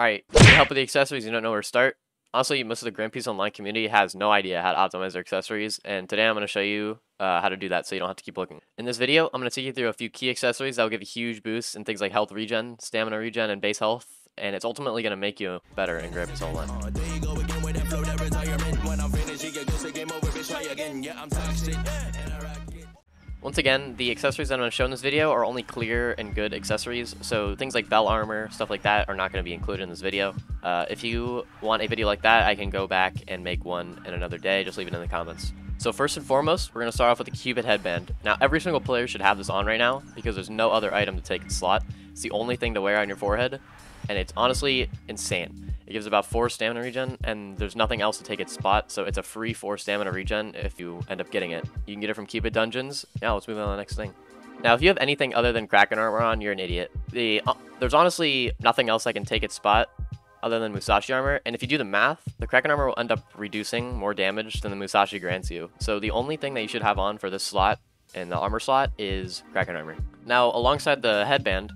Alright, to help with the accessories, you don't know where to start. Honestly, most of the grandpieceonline community has no idea how to optimize their accessories, and today I'm going to show you how to do that so you don't have to keep looking. In this video, I'm going to take you through a few key accessories that will give you huge boosts in things like health regen, stamina regen, and base health, and it's ultimately going to make you better in grandpieceonline. Once again, the accessories that I'm going to show in this video are only clear and good accessories, so things like bell armor, stuff like that are not going to be included in this video. If you want a video like that, I can go back and make one in another day, just leave it in the comments. So first and foremost, we're going to start off with the Cupid headband. Now every single player should have this on right now, because there's no other item to take its slot. It's the only thing to wear on your forehead, and it's honestly insane. It gives about 4 stamina regen, and there's nothing else to take its spot, so it's a free 4 stamina regen if you end up getting it. You can get it from Cupid dungeons. Now let's move on to the next thing. Now if you have anything other than Kraken armor on, you're an idiot. There's honestly nothing else that can take its spot other than Musashi armor, and if you do the math, the Kraken armor will end up reducing more damage than the Musashi grants you. So the only thing that you should have on for this slot and the armor slot is Kraken armor. Now alongside the headband,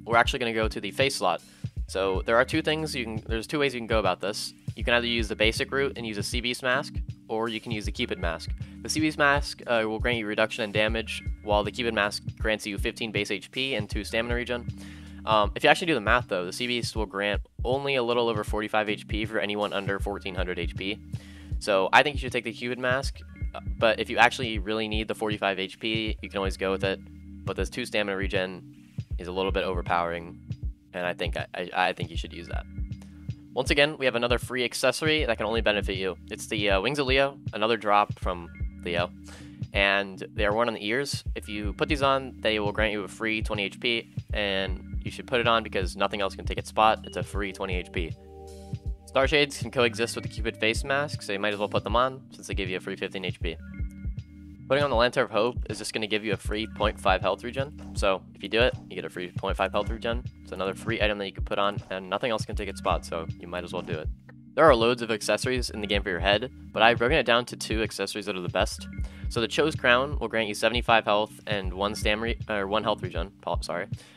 we're actually going to go to the face slot. So there are there's two ways you can go about this. You can either use the basic route and use a Sea Beast mask, or you can use the Cupid mask. The Sea Beast mask will grant you reduction in damage, while the Cupid mask grants you 15 base HP and 2 stamina regen. If you actually do the math though, the Sea Beast will grant only a little over 45 HP for anyone under 1400 HP. So I think you should take the Cupid mask, but if you actually really need the 45 HP, you can always go with it. But this 2 stamina regen is a little bit overpowering, and I think you should use that. Once again, we have another free accessory that can only benefit you. It's the Wings of Leo, another drop from Leo, and they are worn on the ears. If you put these on, they will grant you a free 20 HP, and you should put it on because nothing else can take its spot. It's a free 20 HP. Star Shades can coexist with the Cupid face mask, so you might as well put them on since they give you a free 15 HP. Putting on the Lantern of Hope is just going to give you a free 0.5 health regen. So if you do it, you get a free 0.5 health regen. It's another free item that you can put on, and nothing else can take its spot, so you might as well do it. There are loads of accessories in the game for your head, but I've broken it down to 2 accessories that are the best. So the Chose Crown will grant you 75 health and 1 health regen,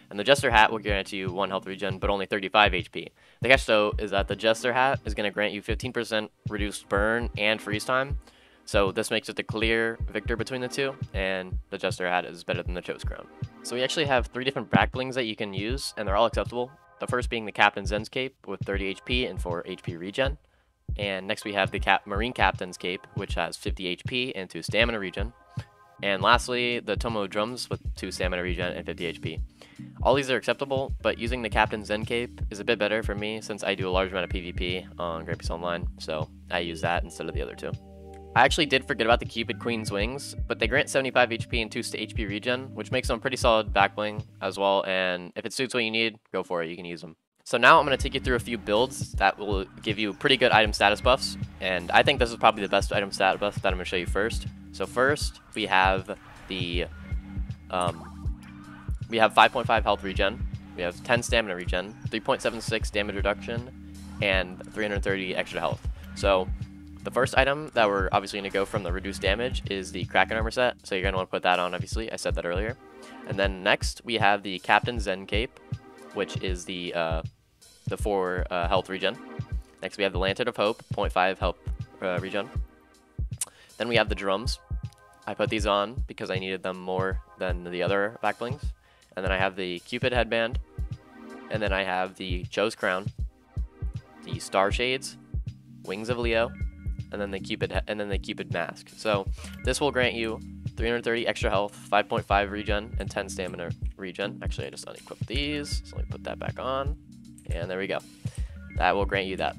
and the Jester Hat will grant you 1 health regen, but only 35 HP. The catch though is that the Jester Hat is going to grant you 15% reduced burn and freeze time. So this makes it the clear victor between the two, and the Jester Hat is better than the Chose Crown. So we actually have 3 different back blings that you can use, and they're all acceptable. The first being the Captain's Zen's Cape with 30 HP and 4 HP regen. And next we have the Marine Captain's Cape, which has 50 HP and 2 stamina regen. And lastly, the Tomo Drums with 2 stamina regen and 50 HP. All these are acceptable, but using the Captain's Zen Cape is a bit better for me since I do a large amount of PvP on grandpieceonline, so I use that instead of the other 2. I actually did forget about the Cupid Queen's Wings, but they grant 75 HP and 2 HP regen, which makes them a pretty solid back bling as well, and if it suits what you need, go for it, you can use them. So now I'm going to take you through a few builds that will give you pretty good item status buffs, and I think this is probably the best item stat buff that I'm going to show you first. So first, we have the 5.5 health regen, we have 10 stamina regen, 3.76 damage reduction, and 330 extra health. So the first item that we're obviously going to go from the reduced damage is the Kraken armor set, so you're going to want to put that on, obviously. I said that earlier. And then next, we have the Captain's Zen Cape, which is the 4 health regen. Next, we have the Lantern of Hope, 0.5 health regen. Then we have the drums. I put these on because I needed them more than the other back blings. And then I have the Cupid headband. And then I have the Chose Crown, the Star Shades, Wings of Leo, and then the Cupid mask. So this will grant you 330 extra health, 5.5 regen, and 10 stamina regen. Actually, I just unequipped these, so let me put that back on, and there we go. That will grant you that.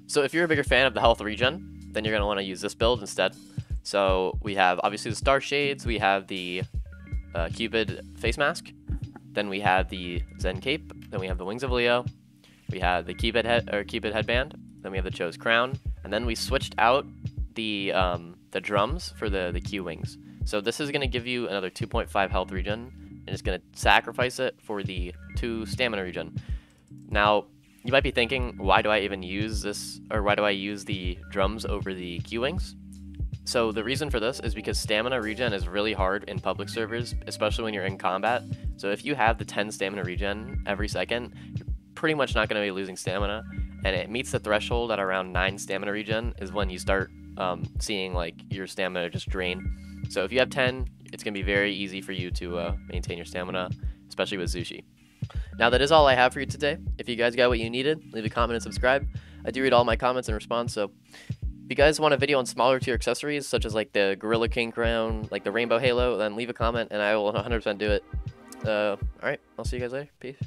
So if you're a bigger fan of the health regen, then you're going to want to use this build instead. So we have obviously the Star Shades, we have the Cupid face mask, then we have the Zen Cape, then we have the Wings of Leo, we have the Cupid headband, then we have the Chose Crown, and then we switched out the drums for the Q Wings. So this is going to give you another 2.5 health regen, and it's going to sacrifice it for the 2 stamina regen. Now, you might be thinking, why do I even use this, or why do I use the drums over the Q Wings? So the reason for this is because stamina regen is really hard in public servers, especially when you're in combat. So if you have the 10 stamina regen every second, you're pretty much not going to be losing stamina, and it meets the threshold at around 9 stamina regen is when you start seeing like your stamina just drain. So if you have 10, it's going to be very easy for you to maintain your stamina, especially with Zushi. Now that is all I have for you today. If you guys got what you needed, leave a comment and subscribe. I do read all my comments and respond, so if you guys want a video on smaller tier accessories, such as like the Gorilla King crown, like the Rainbow Halo, then leave a comment and I will 100% do it. Alright, I'll see you guys later. Peace.